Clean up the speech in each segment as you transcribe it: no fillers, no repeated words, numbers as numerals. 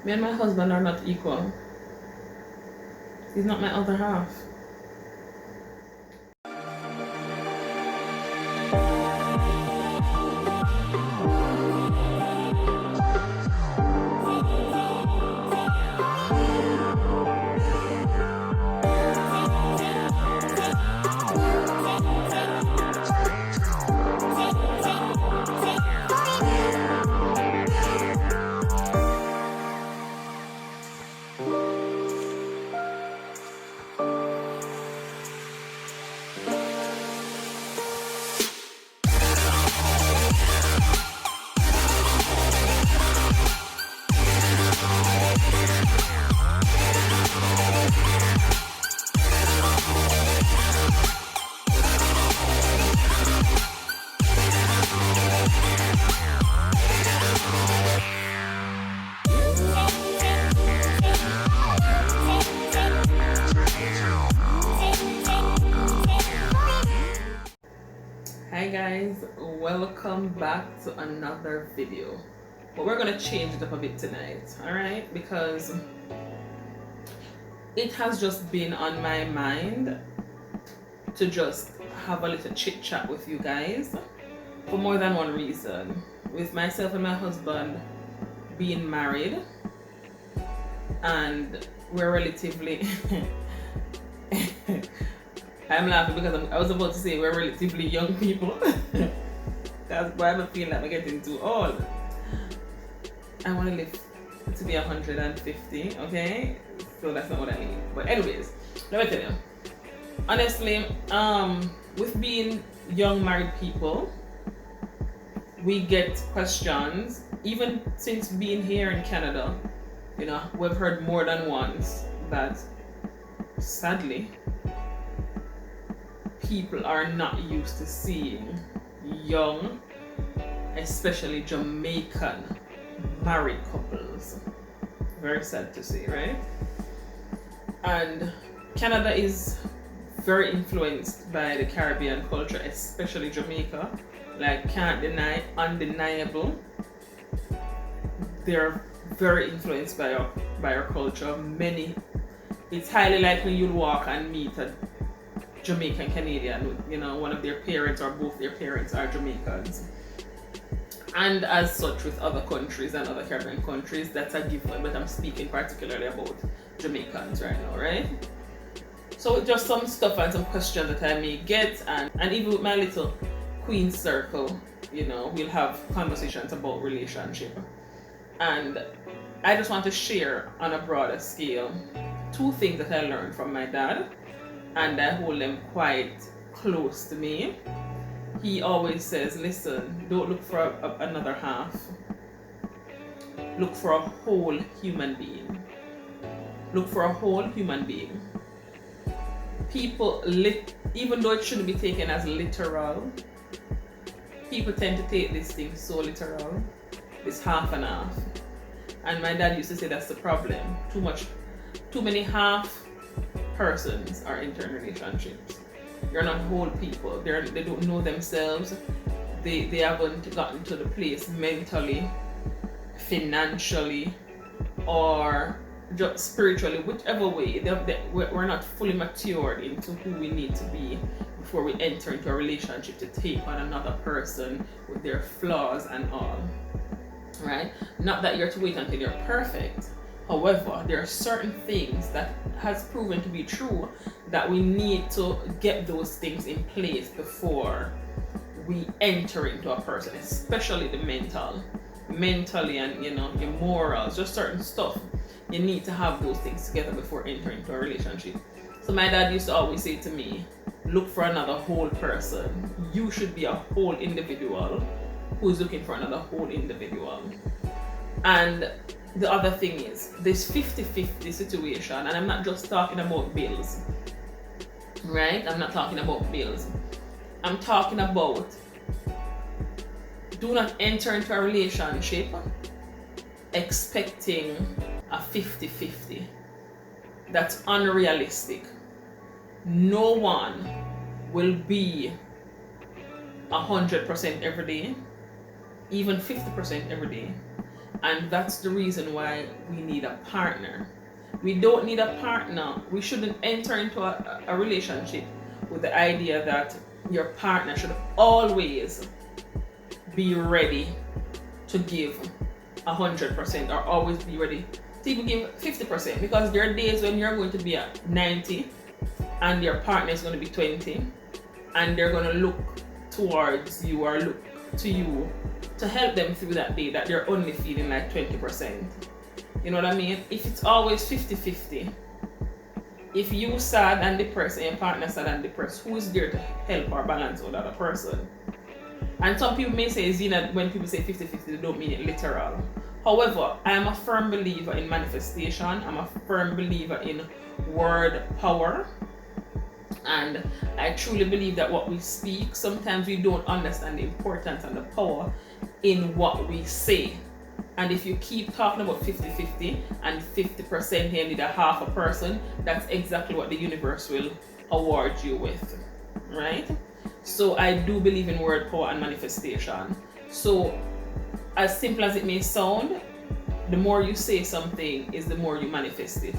Me and my husband are not equal. He's not my other half. Hi guys, welcome back to another video. But we're gonna change it up a bit tonight, alright? Because it has just been on my mind to just have a little chit chat with you guys for more than one reason. With myself and my husband being married, and we're relatively I'm laughing because I was about to say we're relatively young people. That's why I'm feeling like I'm getting too old. I want to live to be 150, okay? So that's not what I mean. But anyways, let me tell you. Honestly, with being young married people, we get questions. Even since being here in Canada, you know, we've heard more than once that sadly, people are not used to seeing young, especially Jamaican married couples. Very sad to see, right? And Canada is very influenced by the Caribbean culture, especially Jamaica. Like, can't deny, undeniable. They're very influenced by our culture. It's highly likely you'll walk and meet a Jamaican Canadian, you know, one of their parents or both their parents are Jamaicans. And as such with other countries and other Caribbean countries, that's a given, but I'm speaking particularly about Jamaicans right now, right? So just some stuff and some questions that I may get, and even with my little queen circle, you know, we'll have conversations about relationship. And I just want to share on a broader scale 2 things that I learned from my dad, and I hold them quite close to me. He always says, listen, don't look for another half. Look for a whole human being. Look for a whole human being. People, even though it shouldn't be taken as literal, people tend to take this thing so literal. It's half and half. And my dad used to say that's the problem. Too many half persons are entering relationships. They're not whole people. They don't know themselves. They haven't gotten to the place mentally, financially, or just spiritually, whichever way. We're not fully matured into who we need to be before we enter into a relationship to take on another person with their flaws and all. Right? Not that you're to wait until you're perfect. However, there are certain things that has proven to be true that we need to get those things in place before we enter into a person, especially the mentally and, you know, your morals, just certain stuff. You need to have those things together before entering into a relationship. So my dad used to always say to me, look for another whole person. You should be a whole individual who's looking for another whole individual. And the other thing is this 50-50 situation, and I'm not just talking about bills, right? I'm not talking about bills. I'm talking about do not enter into a relationship expecting a 50-50. That's unrealistic. No one will be 100% every day, even 50% every day. And that's the reason why we need a partner. We don't need a partner. We shouldn't enter into a relationship with the idea that your partner should always be ready to give 100% or always be ready to even give 50%, because there are days when you're going to be at 90 and your partner is going to be 20, and they're going to look towards you or look to you to help them through that day that they're only feeling like 20%. You know what I mean? If it's always 50-50, if you sad and depressed and your partner sad and depressed, who is there to help or balance out the other person? And some people may say, Zena, when people say 50-50, they don't mean it literal. However, I am a firm believer in manifestation. I'm a firm believer in word power. And I truly believe that what we speak, sometimes we don't understand the importance and the power in what we say. And if you keep talking about 50-50 and 50% you need a half a person, that's exactly what the universe will award you with, right? So I do believe in word power and manifestation. So as simple as it may sound, the more you say something is the more you manifest it,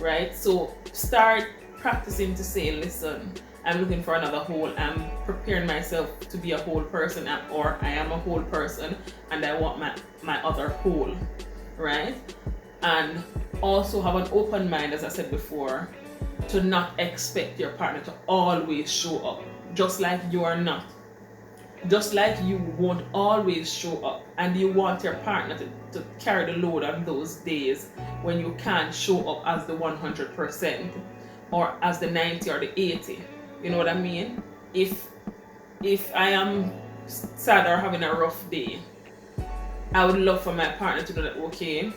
right? So start practicing to say, listen, I'm looking for another whole. I'm preparing myself to be a whole person, or I am a whole person and I want my other whole, right? And also have an open mind, as I said before, to not expect your partner to always show up, just like you are not. Just like you won't always show up, and you want your partner to carry the load on those days when you can't show up as the 100% or as the 90 or the 80. You know what I mean? If I am sad or having a rough day, I would love for my partner to know that, okay,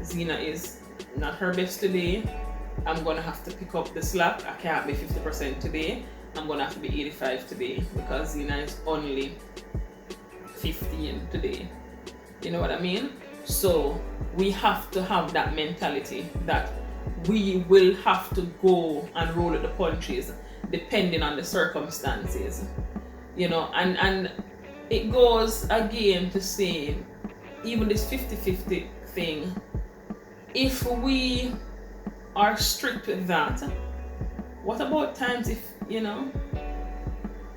Zena is not her best today. I'm gonna have to pick up the slack. I can't be 50% today. I'm gonna have to be 85 today because Zena is only 15 today. You know what I mean? So we have to have that mentality that we will have to go and roll with the punches depending on the circumstances. You know, and it goes again to say, even this 50-50 thing, if we are strict with that, what about times if, you know,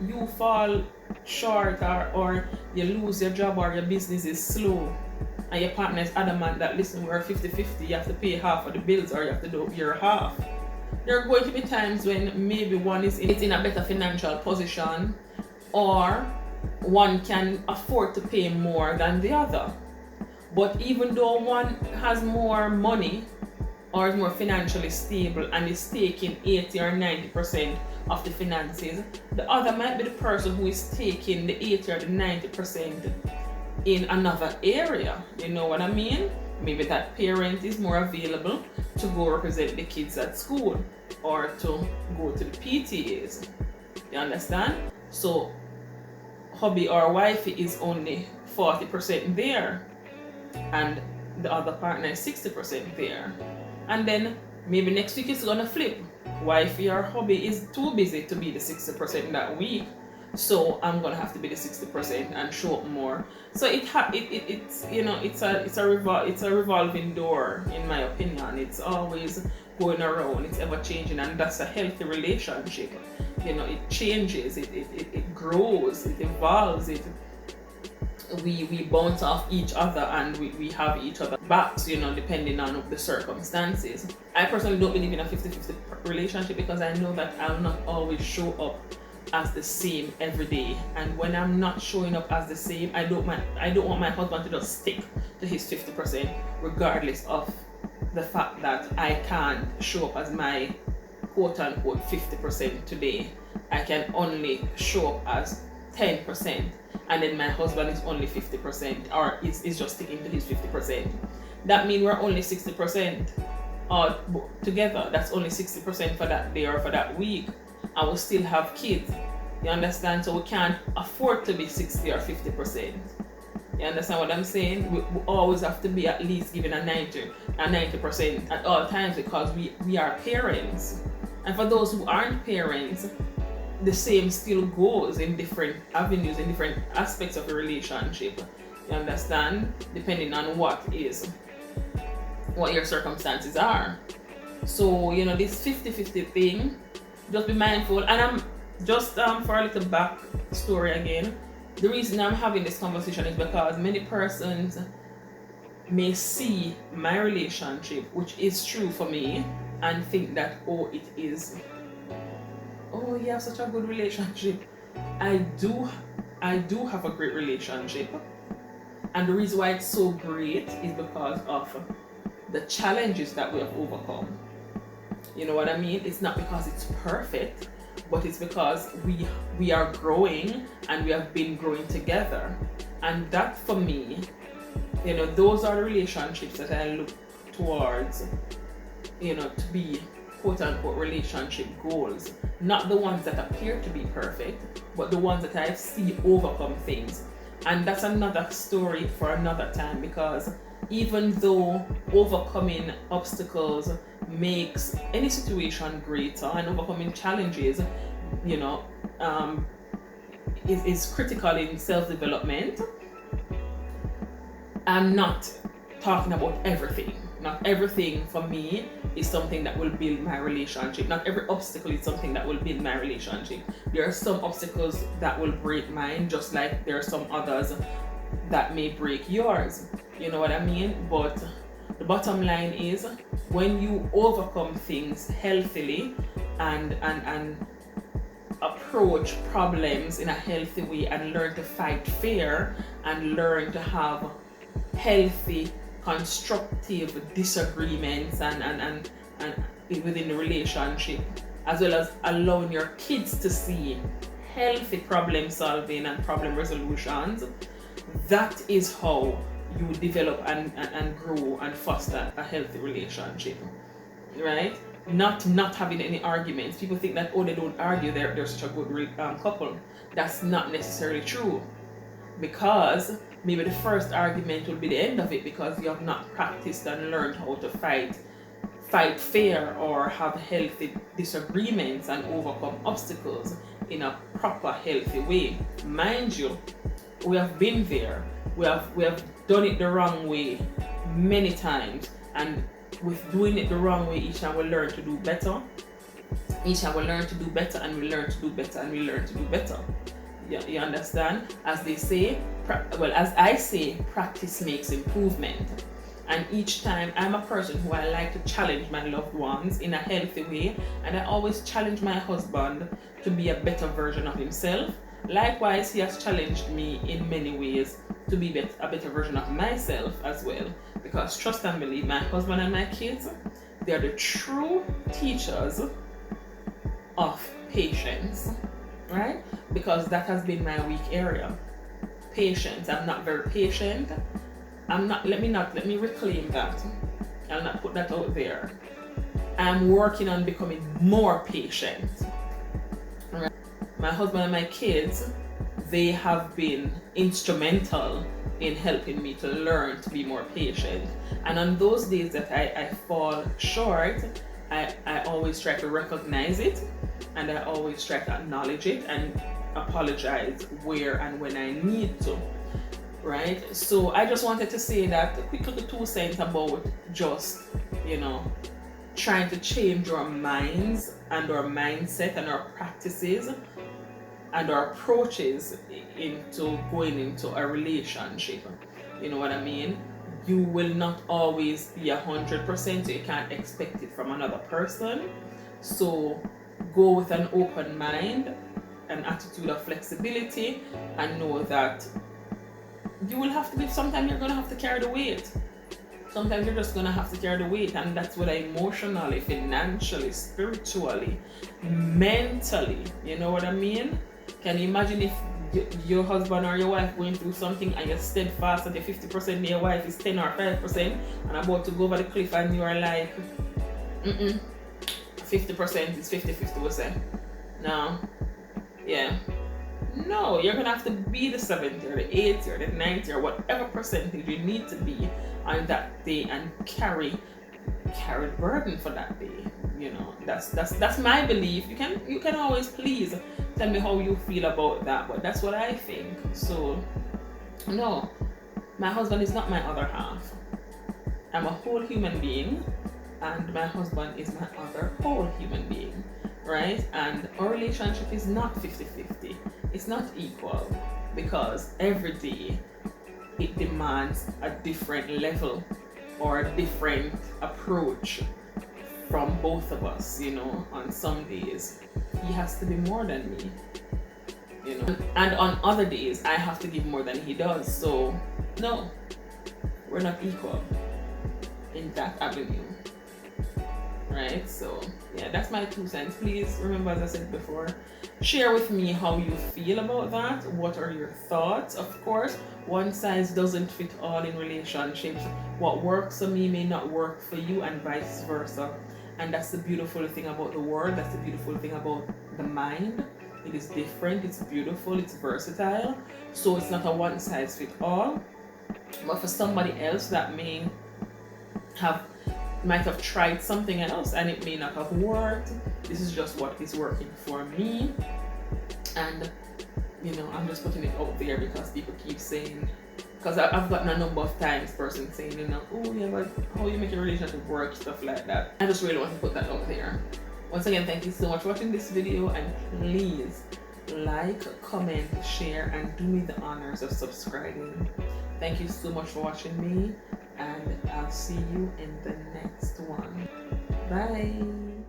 you fall short or you lose your job or your business is slow and your partner is adamant that, listen, we're 50-50, you have to pay half of the bills or you have to do your half. There are going to be times when maybe one is in a better financial position, or one can afford to pay more than the other. But even though one has more money or is more financially stable and is taking 80 or 90% of the finances, the other might be the person who is taking the 80 or the 90% in another area. You know what I mean? Maybe that parent is more available to go represent the kids at school or to go to the PTAs. You understand? So hubby or wifey is only 40% there and the other partner is 60% there. And then maybe next week it's gonna flip. Wifey or hubby is too busy to be the 60% that week, so I'm gonna have to be the 60% and show up more. So it's you know, it's a revolving door, in my opinion. It's always going around. It's ever changing, and that's a healthy relationship. You know, it changes, it grows, it evolves, we bounce off each other and we have each other backs, you know, depending on the circumstances. I personally don't believe in a 50-50 relationship because I know that I'll not always show up as the same every day. And when I'm not showing up as the same, I don't want my husband to just stick to his 50% regardless of the fact that I can't show up as my quote unquote 50% today. I can only show up as 10%, and then my husband is only 50% or is just sticking to his 50%. That means we're only 60% together. That's only 60% for that day or for that week. I will still have kids. You understand? So we can't afford to be 60 or 50%. You understand what I'm saying? We always have to be at least giving a 90% at all times because we are parents. And for those who aren't parents, the same still goes in different avenues, in different aspects of the relationship. You understand? Depending on what your circumstances are. So, this 50-50 thing, just be mindful. And I'm just for a little back story again. The reason I'm having this conversation is because many persons may see my relationship, which is true for me, and think that, oh, it is, oh, you have such a good relationship. I do have a great relationship, and the reason why it's so great is because of the challenges that we have overcome. You know what I mean? It's not because it's perfect, but it's because we are growing, and we have been growing together. And that, for me, those are the relationships that I look towards, to be quote unquote relationship goals. Not the ones that appear to be perfect, but the ones that I see overcome things. And that's another story for another time, because even though overcoming obstacles makes any situation greater, and overcoming challenges, is critical in self-development, I'm not talking about everything. Not everything for me is something that will build my relationship. Not every obstacle is something that will build my relationship. There are some obstacles that will break mine, just like there are some others that may break yours. You know what I mean? But the bottom line is, when you overcome things healthily and approach problems in a healthy way, and learn to fight fair, and learn to have healthy, constructive disagreements and within the relationship, as well as allowing your kids to see healthy problem solving and problem resolutions, that is how you develop and grow and foster a healthy relationship, right? Not having any arguments. People think that, oh, they don't argue, they're such a good couple. That's not necessarily true, because maybe the first argument will be the end of it, because you have not practiced and learned how to fight fair, or have healthy disagreements and overcome obstacles in a proper, healthy way. Mind you, we have been there. We have done it the wrong way many times, and with doing it the wrong way, each time we learn to do better. Each time we learn to do better, and we learn to do better, and we learn to do better. You understand? As they say, as I say, practice makes improvement. And each time, I'm a person who I like to challenge my loved ones in a healthy way, and I always challenge my husband to be a better version of himself. Likewise, he has challenged me in many ways to be a better version of myself as well. Because trust and believe, my husband and my kids, they are the true teachers of patience, right? Because that has been my weak area. Patience. I'm not very patient. Let me reclaim that. I'll not put that out there. I'm working on becoming more patient. Right? My husband and my kids, they have been instrumental in helping me to learn to be more patient. And on those days that I fall short, I always try to recognize it, and I always try to acknowledge it and apologize where and when I need to. Right? So I just wanted to say that quick little 2 cents about just, trying to change our minds and our mindset and our practices and our approaches into going into a relationship. You know what I mean? You will not always be 100%, so you can't expect it from another person. So go with an open mind, an attitude of flexibility, and know that you will have to be, sometimes you're going to have to carry the weight. Sometimes you're just going to have to carry the weight, and that's whether emotionally, financially, spiritually, mentally. You know what I mean? Can you imagine if your husband or your wife going through something, and you're steadfast and your 50% and your wife is 10 or 5% and about to go over the cliff, and you are like, 50% is 50%. No. Yeah. No, you're gonna have to be the 70 or the 80 or the 90 or whatever percentage you need to be on that day, and carry the burden for that day. That's my belief. You can always please tell me how you feel about that, but that's what I think. So no, My husband is not my other half. I'm a whole human being, and my husband is my other whole human being, right? And our relationship is not 50-50. It's not equal, because every day it demands a different level or a different approach from both of us. On some days he has to be more than me, and on other days I have to give more than he does. So no, we're not equal in that avenue, right? So yeah, that's my 2 cents. Please remember, as I said before, share with me how you feel about that. What are your thoughts? Of course, one size doesn't fit all in relationships. What works for me may not work for you, and vice versa. And that's the beautiful thing about the world. That's the beautiful thing about the mind. It is different, it's beautiful, it's versatile. So it's not a one size fit all. But for somebody else that might have tried something else and it may not have worked, this is just what is working for me. And I'm just putting it out there because people keep saying, because I've gotten a number of times person saying, oh yeah, but how you make your relationship work, stuff like that. I just really want to put that out there. Once again, thank you so much for watching this video, and please like, comment, share, and do me the honors of subscribing. Thank you so much for watching me, and I'll see you in the next one. Bye.